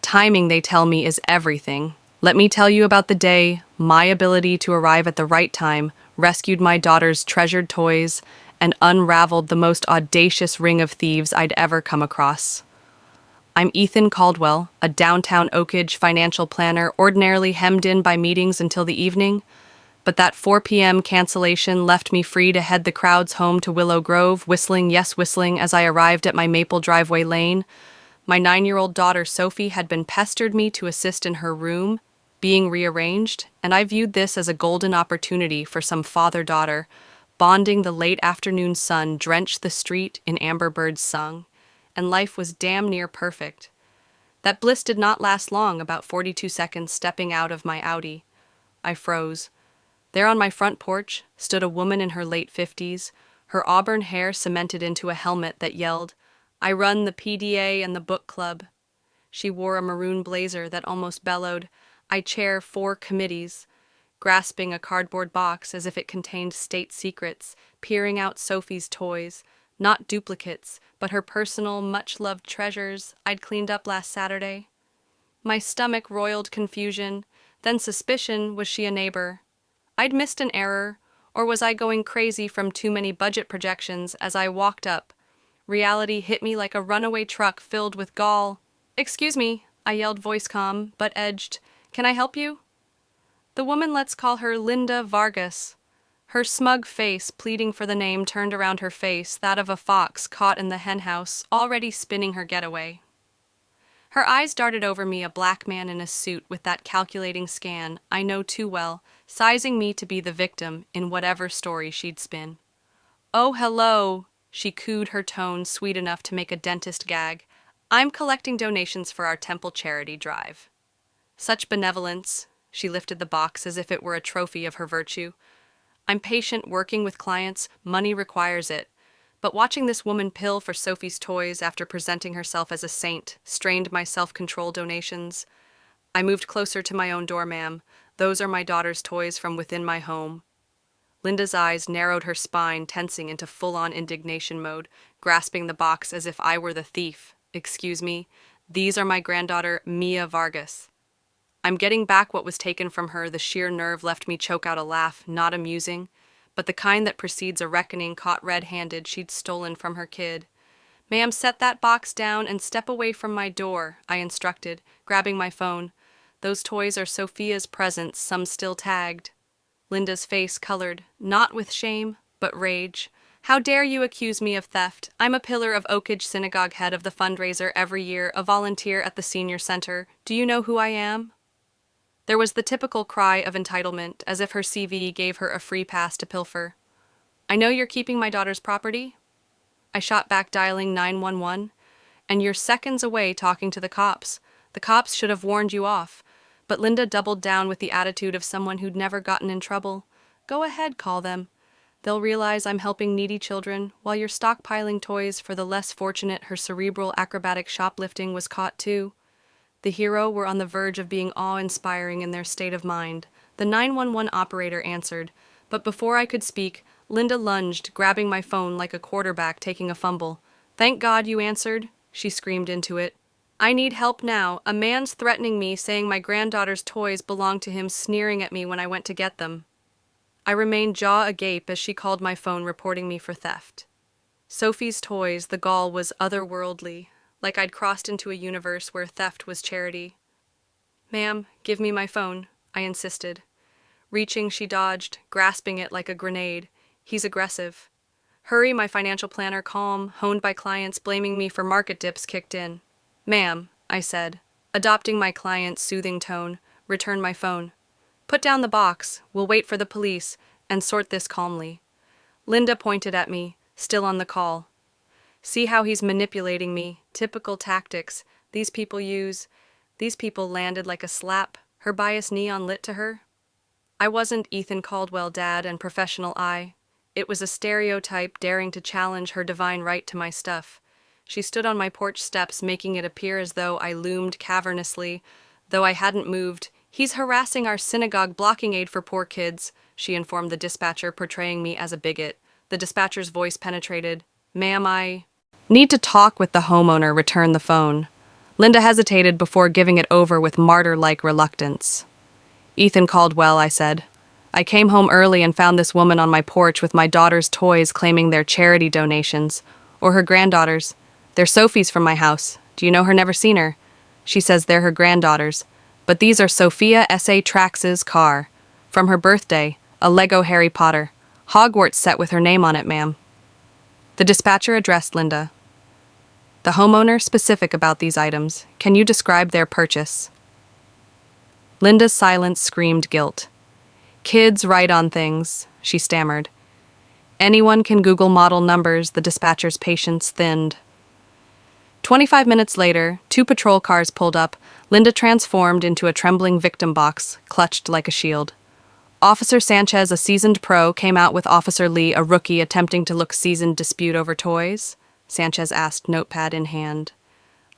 Timing, they tell me, is everything. Let me tell you about the day my ability to arrive at the right time rescued my daughter's treasured toys and unraveled the most audacious ring of thieves I'd ever come across. I'm Ethan Caldwell, a downtown Oakage financial planner ordinarily hemmed in by meetings until the evening, but that 4 p.m. cancellation left me free to head the crowds home to Willow Grove, whistling, yes, whistling, as I arrived at my maple driveway lane. My 9-year-old daughter Sophie had been pestered me to assist in her room being rearranged, and I viewed this as a golden opportunity for some father-daughter bonding. The late afternoon sun drenched the street in amber birds sung, and life was damn near perfect. That bliss did not last long, about 42 seconds stepping out of my Audi. I froze. There on my front porch stood a woman in her late 50s, her auburn hair cemented into a helmet that yelled, "I run the PDA and the book club." She wore a maroon blazer that almost bellowed, "I chair 4 committees," grasping a cardboard box as if it contained state secrets, peering out Sophie's toys, not duplicates, but her personal, much-loved treasures I'd cleaned up last Saturday. My stomach roiled confusion, then suspicion. Was she a neighbor? I'd missed an error, or was I going crazy from too many budget projections? As I walked up, reality hit me like a runaway truck filled with gall. "Excuse me," I yelled, voice calm, but edged. "Can I help you?" The woman, let's call her Linda Vargas. Her smug face, pleading for the name, turned around her face, that of a fox caught in the henhouse, already spinning her getaway. Her eyes darted over me, a black man in a suit with that calculating scan I know too well, sizing me to be the victim in whatever story she'd spin. "Oh, hello," she cooed, her tone sweet enough to make a dentist gag. "I'm collecting donations for our temple charity drive." Such benevolence. She lifted the box as if it were a trophy of her virtue. "I'm patient working with clients, money requires it. But watching this woman pill for Sophie's toys after presenting herself as a saint strained my self-control donations. I moved closer to my own door. "Ma'am, those are my daughter's toys from within my home." Linda's eyes narrowed, her spine tensing into full-on indignation mode, grasping the box as if I were the thief. "Excuse me, these are my granddaughter, Mia Vargas." I'm getting back what was taken from her. The sheer nerve left me choke out a laugh, not amusing, but the kind that precedes a reckoning, caught red-handed she'd stolen from her kid. "Ma'am, set that box down and step away from my door," I instructed, grabbing my phone. "Those toys are Sophia's presents, some still tagged." Linda's face colored, not with shame, but rage. "How dare you accuse me of theft? I'm a pillar of Oakage Synagogue, head of the fundraiser every year, a volunteer at the senior center. Do you know who I am?" There was the typical cry of entitlement, as if her CV gave her a free pass to pilfer. "I know you're keeping my daughter's property." I shot back, dialing 911. "And you're seconds away talking to the cops. The cops should have warned you off." But Linda doubled down with the attitude of someone who'd never gotten in trouble. "Go ahead, call them. They'll realize I'm helping needy children, while you're stockpiling toys for the less fortunate." Her cerebral acrobatic shoplifting was caught too. The hero were on the verge of being awe-inspiring in their state of mind. The 911 operator answered, but before I could speak, Linda lunged, grabbing my phone like a quarterback taking a fumble. "Thank God you answered," she screamed into it. "I need help now. A man's threatening me, saying my granddaughter's toys belong to him, sneering at me when I went to get them." I remained jaw agape as she called my phone, reporting me for theft. Sophie's toys, the gall was otherworldly, like I'd crossed into a universe where theft was charity. "Ma'am, give me my phone," I insisted. Reaching, she dodged, grasping it like a grenade. "He's aggressive." "Hurry," my financial planner, calm, honed by clients blaming me for market dips, kicked in. "Ma'am," I said, adopting my client's soothing tone, "return my phone. Put down the box, we'll wait for the police, and sort this calmly." Linda pointed at me, still on the call. "See how he's manipulating me. Typical tactics these people use." These people landed like a slap, her bias neon lit to her. I wasn't Ethan Caldwell, dad and professional I. It was a stereotype daring to challenge her divine right to my stuff. She stood on my porch steps, making it appear as though I loomed cavernously, though I hadn't moved. "He's harassing our synagogue, blocking aid for poor kids," she informed the dispatcher, portraying me as a bigot. The dispatcher's voice penetrated. "Ma'am, I need to talk with the homeowner." Return the phone. Linda hesitated before giving it over with martyr-like reluctance. "Ethan Caldwell," I said. "I came home early and found this woman on my porch with my daughter's toys claiming they're charity donations. Or her granddaughters. They're Sophie's from my house. Do you know her? Never seen her. She says they're her granddaughters. But these are Sophia S.A. Trax's car. From her birthday, a Lego Harry Potter. Hogwarts set with her name on it, ma'am." The dispatcher addressed Linda. "The homeowner specific about these items. Can you describe their purchase?" Linda's silence screamed guilt. "Kids write on things," she stammered. "Anyone can Google model numbers." The dispatcher's patience thinned. 25 minutes later, 2 patrol cars pulled up. Linda transformed into a trembling victim box, clutched like a shield. Officer Sanchez, a seasoned pro, came out with Officer Lee, a rookie attempting to look seasoned. "Dispute over toys?" Sanchez asked, notepad in hand.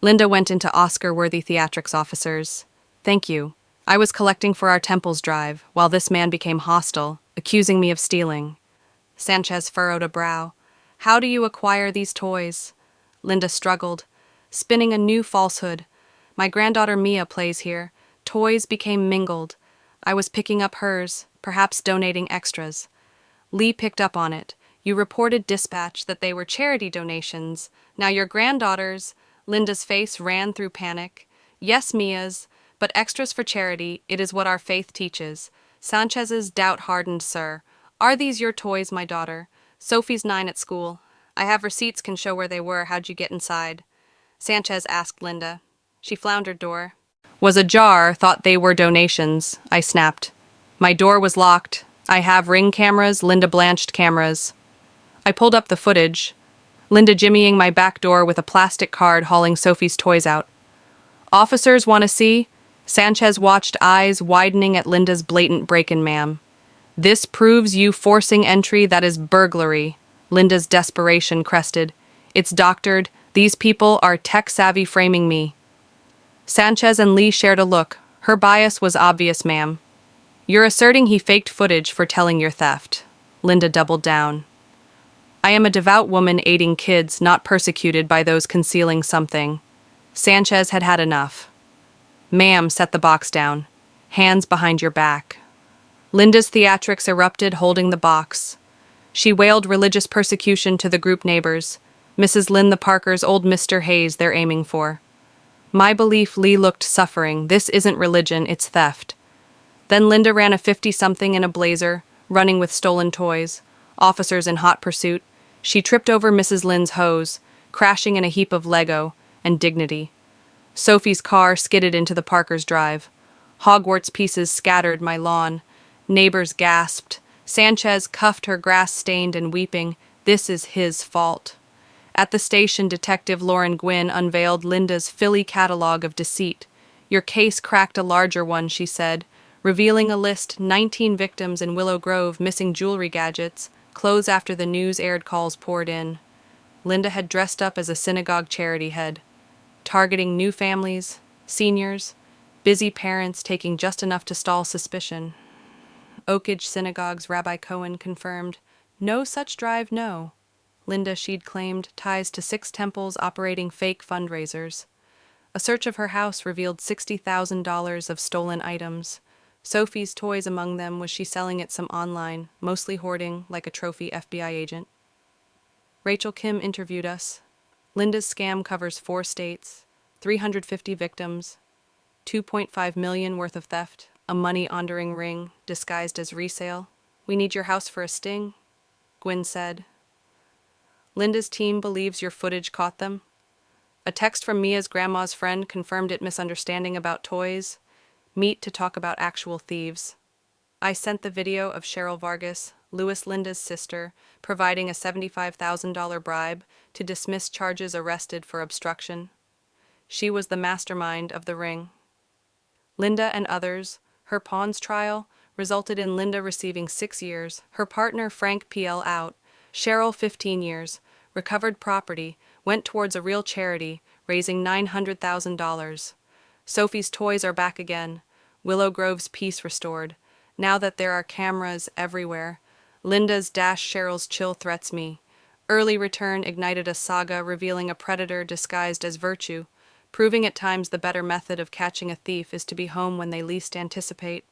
Linda went into Oscar-worthy theatrics officers. "Thank you. I was collecting for our Temples drive, while this man became hostile, accusing me of stealing." Sanchez furrowed a brow. "How do you acquire these toys?" Linda struggled, spinning a new falsehood. "My granddaughter Mia plays here. Toys became mingled. I was picking up hers, perhaps donating extras." Lee picked up on it. "You reported dispatch that they were charity donations. Now your granddaughters—" Linda's face ran through panic. "Yes, Mia's, but extras for charity. It is what our faith teaches." Sanchez's doubt hardened. "Sir, are these your toys, my daughter? Sophie's 9 at school. I have receipts can show where they were. How'd you get inside?" Sanchez asked Linda. She floundered. "Door was ajar, thought they were donations," I snapped. "My door was locked. I have Ring cameras." Linda blanched. "Cameras." I pulled up the footage. Linda jimmying my back door with a plastic card hauling Sophie's toys out. "Officers want to see?" Sanchez watched, eyes widening at Linda's blatant break-in, "Ma'am. This proves you forcing entry. That is burglary." Linda's desperation crested. "It's doctored. These people are tech-savvy framing me." Sanchez and Lee shared a look. "Her bias was obvious, ma'am." "You're asserting he faked footage for telling your theft." Linda doubled down. "I am a devout woman aiding kids, not persecuted by those concealing something." Sanchez had had enough. "Ma'am, set the box down. Hands behind your back." Linda's theatrics erupted, holding the box. She wailed religious persecution to the group neighbors. "Mrs. Lynn the Parkers, old Mr. Hayes they're aiming for." My belief, Lee looked suffering. "This isn't religion, it's theft." Then Linda ran a 50-something in a blazer, running with stolen toys. Officers in hot pursuit. She tripped over Mrs. Lynn's hose, crashing in a heap of Lego and dignity. Sophie's car skidded into the Parkers' drive. Hogwarts pieces scattered my lawn. Neighbors gasped. Sanchez cuffed her, grass-stained and weeping. "This is his fault." At the station, Detective Lauren Gwynn unveiled Linda's Philly catalog of deceit. "Your case cracked a larger one," she said, revealing a list: 19 victims in Willow Grove, missing jewelry, gadgets, clothes after the news aired. Calls poured in. Linda had dressed up as a synagogue charity head, targeting new families, seniors, busy parents, taking just enough to stall suspicion. Oakage Synagogue's Rabbi Cohen confirmed, "No such drive, no." Linda, she'd claimed, ties to 6 temples operating fake fundraisers. A search of her house revealed $60,000 of stolen items. Sophie's toys among them. Was she selling it some online, mostly hoarding, like a trophy FBI agent? Rachel Kim interviewed us. Linda's scam covers 4 states, 350 victims, $2.5 million worth of theft, a money-laundering ring disguised as resale. "We need your house for a sting," Gwynn said. "Linda's team believes your footage caught them." A text from Mia's grandma's friend confirmed it. "Misunderstanding about toys. Meet to talk about actual thieves." I sent the video of Cheryl Vargas, Louis Linda's sister, providing a $75,000 bribe to dismiss charges, arrested for obstruction. She was the mastermind of the ring. Linda and others. Her pawns trial resulted in Linda receiving 6 years, her partner Frank P.L. out, Cheryl 15 years. Recovered property went towards a real charity, raising $900,000. Sophie's toys are back again. Willow Grove's peace restored. Now that there are cameras everywhere. Linda's dash Cheryl's chill threats me. Early return ignited a saga revealing a predator disguised as virtue. proving at times the better method of catching a thief is to be home when they least anticipate.